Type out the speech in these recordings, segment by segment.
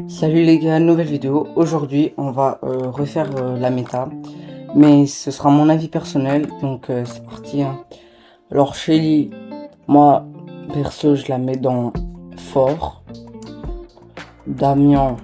Salut les gars, nouvelle vidéo. Aujourd'hui, on va refaire la méta, mais ce sera mon avis personnel, donc c'est parti, hein. Alors Shelly, moi perso, je la mets dans fort. Damien,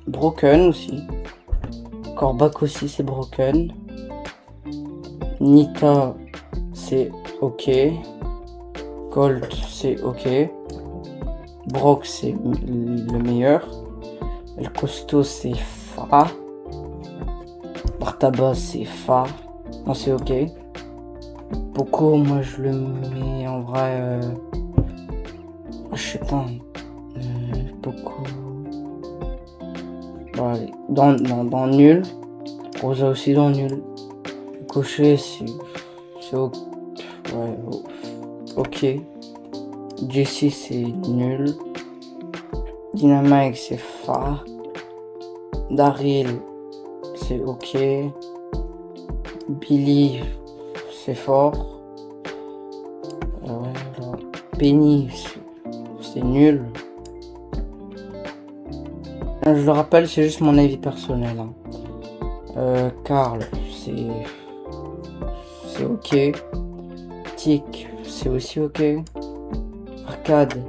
broken aussi. Corbac aussi, c'est broken. Nita, c'est ok. Colt, c'est ok. Brock, c'est le meilleur. El Costo, c'est Fa. Martaba, c'est Fa. Non, c'est ok. Poco, moi je le mets en vrai. Je sais pas. Poco. Bon, allez. Dans nul. Rosa aussi dans nul. Cocher, c'est ok. Ouais, ok. Jessie, c'est nul. Dynamite, c'est Fa. Daryl, c'est ok. Billy, c'est fort. Penny, c'est nul. Je le rappelle, c'est juste mon avis personnel, hein. Carl, c'est ok. Tic, c'est aussi ok. Arcade,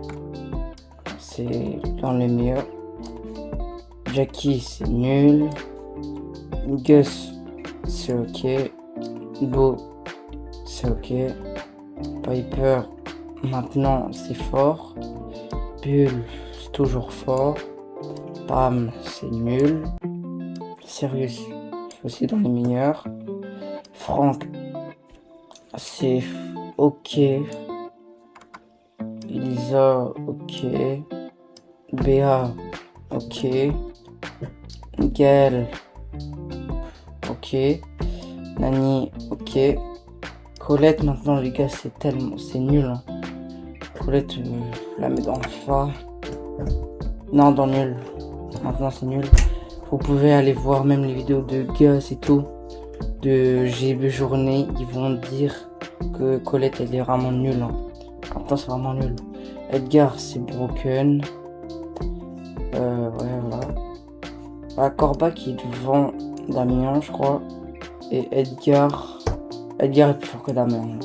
c'est dans les meilleurs. Jackie, c'est nul. Gus, c'est ok. Bo, c'est ok. Piper, maintenant c'est fort. Bull, c'est toujours fort. Pam, c'est nul. Sirius, c'est aussi dans les meilleurs. Frank, c'est ok. Elisa, ok. Béa, ok. Gaël, ok. Nani, ok. Colette, maintenant les gars, c'est nul, hein. Colette, je la mets dans Fa. Non, dans nul. Maintenant c'est nul. Vous pouvez aller voir même les vidéos de Gus et tout, de GB Journée, ils vont dire que Colette elle est vraiment nulle, hein. Maintenant c'est vraiment nul. Edgar, c'est broken. Ouais, voilà. Corba qui est devant Damien, je crois. Et Edgar est plus fort que Damien.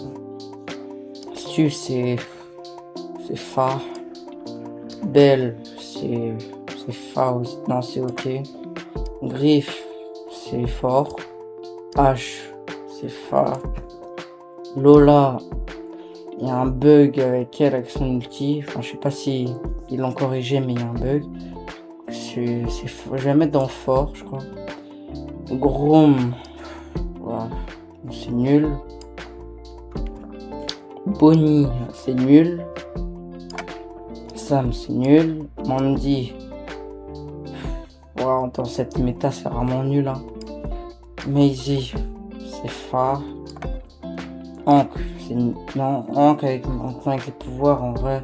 Stu, c'est Fa. Belle, c'est Fa aussi. Non, c'est ok. Griff, c'est fort. H, c'est Fa. Lola, il y a un bug avec elle, avec son ulti. Enfin, je sais pas si ils l'ont corrigé, mais il y a un bug. Je vais la mettre dans fort, je crois. Grom, voilà, c'est nul. Bonnie, c'est nul. Sam, c'est nul. Mandy, wow, dans cette méta, c'est vraiment nul, hein. Maisie, c'est Fa. Hank, c'est non, Hank avec les pouvoirs, en vrai,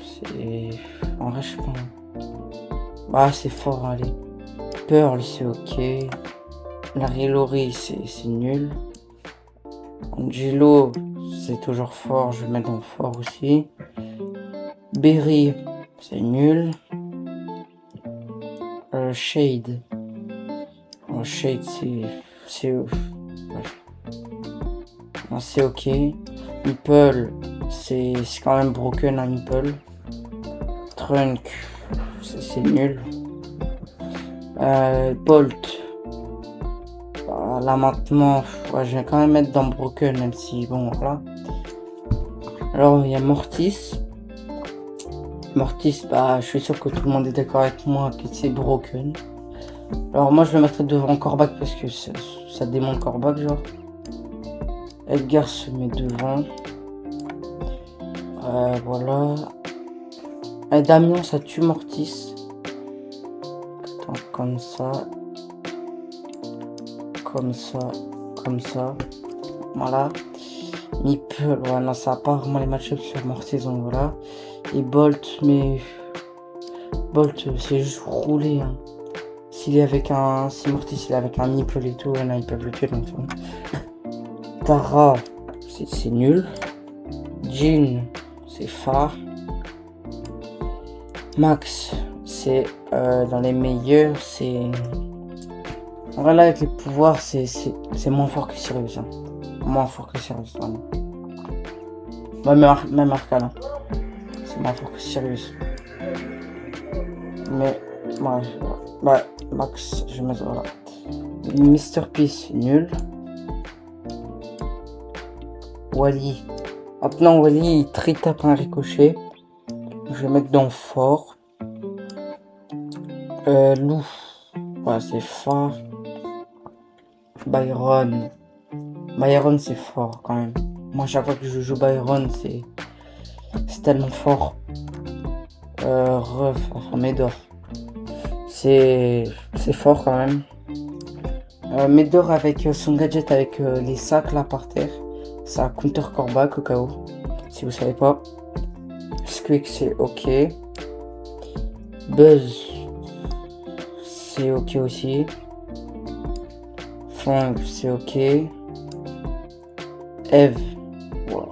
je sais pas. Ah, c'est fort, allez. Pearl, c'est ok. Larry Laurie, c'est nul. Angelo, c'est toujours fort, je vais mettre dans fort aussi. Berry, c'est nul. Shade. Shade, c'est non, c'est ok. Meeple, c'est quand même broken, hein, Meeple. Trunk, c'est nul. Bolt, là maintenant, ouais, je vais quand même mettre dans broken, même si bon, voilà. Alors il y a Mortis. Mortis, je suis sûr que tout le monde est d'accord avec moi que c'est broken. Alors moi je le mettrai devant Corbac parce que ça démonte Corbac, genre. Edgar se met devant. Voilà. Damien, ça tue Mortis. Attends, comme ça. Comme ça. Voilà. Meeple, ouais, non, ça a pas vraiment les match-ups sur Mortis, donc voilà. Et Bolt, mais Bolt, c'est juste roulé, hein. Si Mortis il est avec un Meeple et tout, là, ils peuvent le tuer, donc c'est bon. Tara, c'est nul. Jean, c'est Fa. Max, c'est dans les meilleurs, c'est... Voilà, avec les pouvoirs, c'est moins fort que Sirius. Hein. Moins fort que Sirius, vraiment. Ouais, même Arcane. Hein. C'est moins fort que Sirius. Mais, ouais, Max, je mets voilà. Mr. Peace, nul. Wally. Maintenant, Wally, il tri-tape un ricochet. Je vais mettre dans fort. Lou. Ouais, c'est fort. Byron. Byron, c'est fort quand même. Moi, chaque fois que je joue Byron, c'est tellement fort. Médor. C'est fort quand même. Médor avec son gadget avec les sacs là par terre. Ça counter Corbac au cas où. Si vous savez pas. Squeak, c'est ok. Buzz, c'est ok aussi. Fang, c'est ok. Eve, voilà.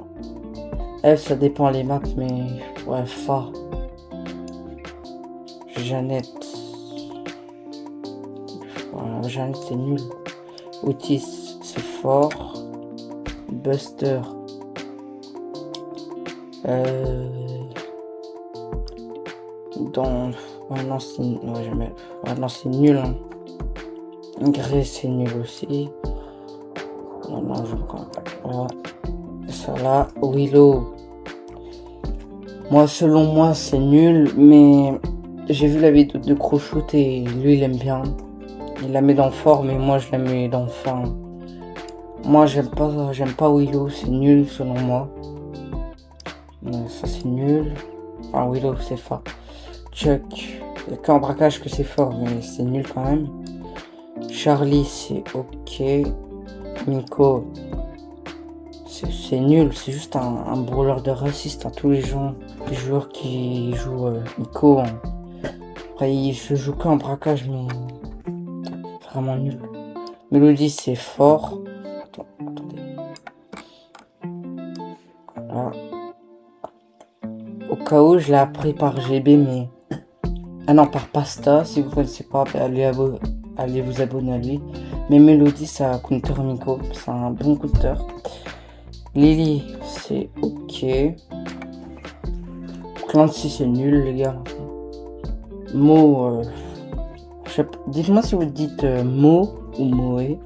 Eve, ça dépend les maps, mais ouais, Fa. Jeannette. Voilà, Jeannette, c'est nul. Otis, c'est fort. Buster. Ouais, non, c'est... Ouais, jamais... Ouais, non, c'est nul, hein. Grey, c'est nul aussi. Non, je comprends pas. Voilà. Ça là, Willow. Moi, selon moi, c'est nul, mais... J'ai vu la vidéo de Crowshoot et lui, il aime bien. Il la met dans fort, mais moi, je la mets dans fin. Moi, j'aime pas Willow, c'est nul, selon moi. Ça, c'est nul. Enfin, Willow, c'est fort. Chuck, il n'y a qu'en braquage que c'est fort, mais c'est nul quand même. Charlie, c'est ok. Nico, c'est nul, c'est juste un brawler de raciste à tous les joueurs qui jouent Nico. Hein. Après, il se joue qu'en braquage, mais vraiment nul. Melody, c'est fort. Attendez. Voilà. Au cas où, je l'ai appris par GB, mais... Ah non, par Pasta, si vous connaissez pas, allez vous abonner à lui. Mais Melody, ça counter Nico, c'est un bon counter. Lily, c'est ok. Clancy, c'est nul, les gars. Mo, dites-moi si vous dites Mo ou Moé.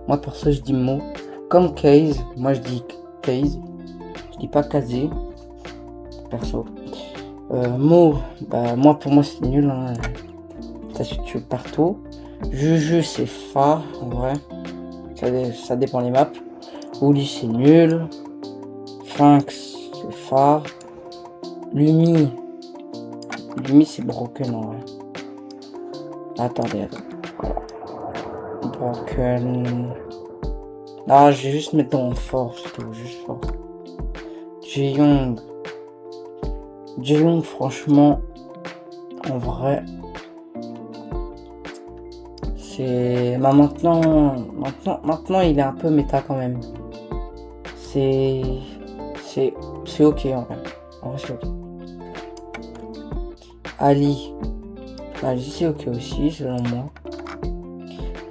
Moi, perso, je dis Mo. Comme Case, moi je dis Case. Je dis pas Kazé. Perso. Mo, bah, pour moi, c'est nul. Hein. Ça se tue partout. Juju, c'est Fa, en vrai. Ça dépend des maps. Oli, c'est nul. Finx, c'est Fa. Lumi, c'est broken, en vrai. Attendez. Broken. Ah, je vais juste mettre en force, juste fort. Jae-Young, franchement, en vrai, c'est... Bah maintenant, il est un peu méta quand même. C'est ok en vrai. En vrai, c'est ok. Ali, c'est ok aussi, selon moi.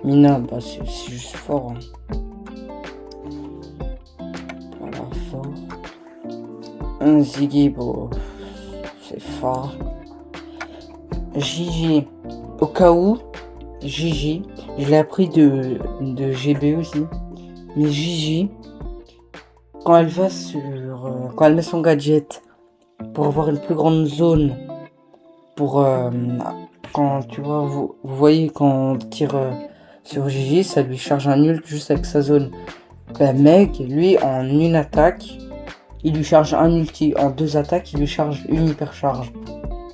Mina, bah c'est juste fort. Hein. Voilà, fort. Un Ziggy, bon, c'est fort. Gigi, au cas où, Gigi, je l'ai appris de GB aussi. Mais Gigi, quand elle va quand elle met son gadget pour avoir une plus grande zone, pour quand tu vois, vous voyez quand on tire sur Gigi, ça lui charge un ult juste avec sa zone. Ben Meg, lui, en une attaque, il lui charge un ulti. En 2 attaques, il lui charge une hyper charge.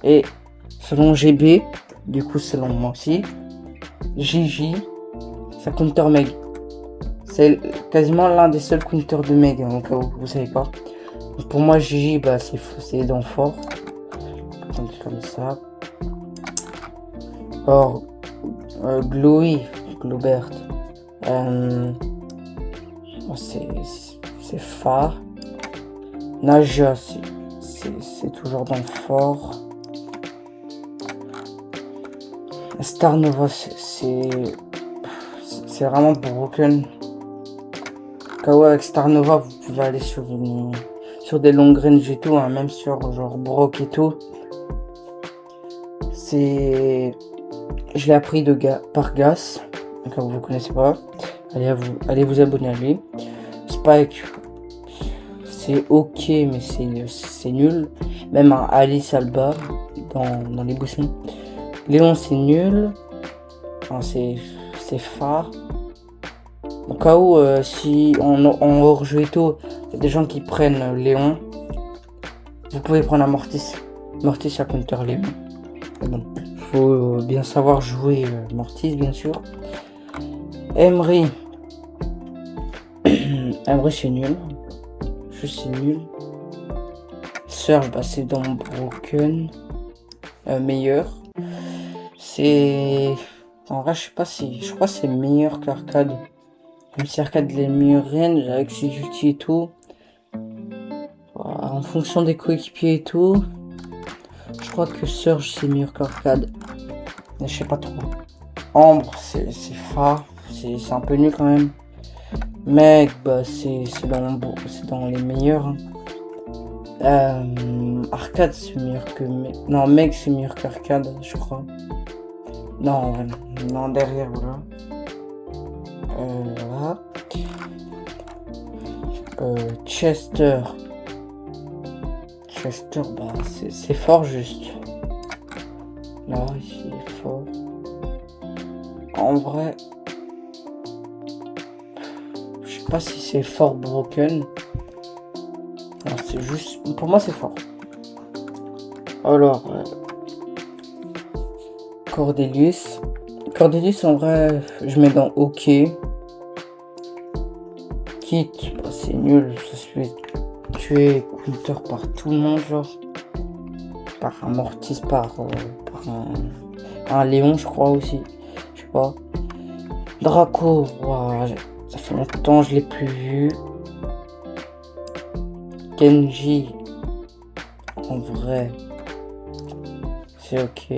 Et selon GB, du coup selon moi aussi, Gigi, ça counter Meg. C'est quasiment l'un des seuls counters de Meg, hein, au cas où vous savez pas. Donc pour moi, Gigi, bah, c'est dans fort. Donc comme ça. Or, Globert. C'est Fa. Naja, c'est toujours dans fort. Star Nova, c'est vraiment broken. KO avec Star Nova, vous pouvez aller sur des longues ranges et tout, hein, même sur genre Brock et tout. Je l'ai appris par Gas, quand vous connaissez pas. Allez vous abonner à lui. Spike, c'est ok, mais c'est nul. Même un Alice Alba dans les boussons. Léon, c'est nul. Enfin, c'est phare. Au cas où, si en hors-jeu et tout, il y a des gens qui prennent Léon, vous pouvez prendre un Mortis. Mortis à counter Léon. Mais bon, faut bien savoir jouer Mortis, bien sûr. Emery. Emery, c'est nul. Juste, c'est nul. Surge, bah, c'est dans Broken. Meilleur. C'est. En vrai, je sais pas si. Je crois que c'est meilleur qu'Arcade. Même si Arcade les meilleures range avec ses ultis et tout. En fonction des coéquipiers et tout. Je crois que Surge c'est meilleur qu'Arcade. Mais je sais pas trop. Ambre c'est phare. C'est un peu nul quand même. Meg, bah c'est dans les meilleurs. Arcade c'est meilleur que Meg. Non, Meg c'est meilleur qu'Arcade, je crois. Non, non, derrière, voilà. Voilà. Chester, bah c'est fort juste. Là, ici, il est fort. En vrai, je sais pas si c'est fort broken. Non, c'est juste, pour moi c'est fort. Alors, Cordelius, en vrai, je mets dans OK. Kit, bah, c'est nul, ça se fait tuer counter par tout le monde, genre. Par un Mortis, par un Léon, je crois aussi. Je sais pas. Draco, wow, ça fait longtemps que je l'ai plus vu. Genji, en vrai, c'est ok.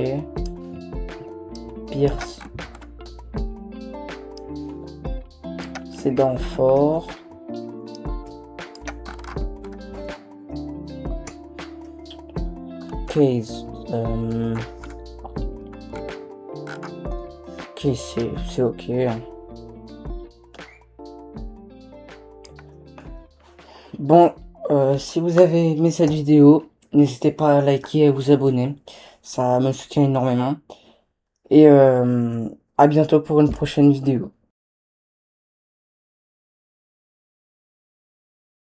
Pierce, c'est dans fort. Case, ok, c'est ok. Bon, si vous avez aimé cette vidéo, n'hésitez pas à liker et à vous abonner. Ça me soutient énormément. Et à bientôt pour une prochaine vidéo.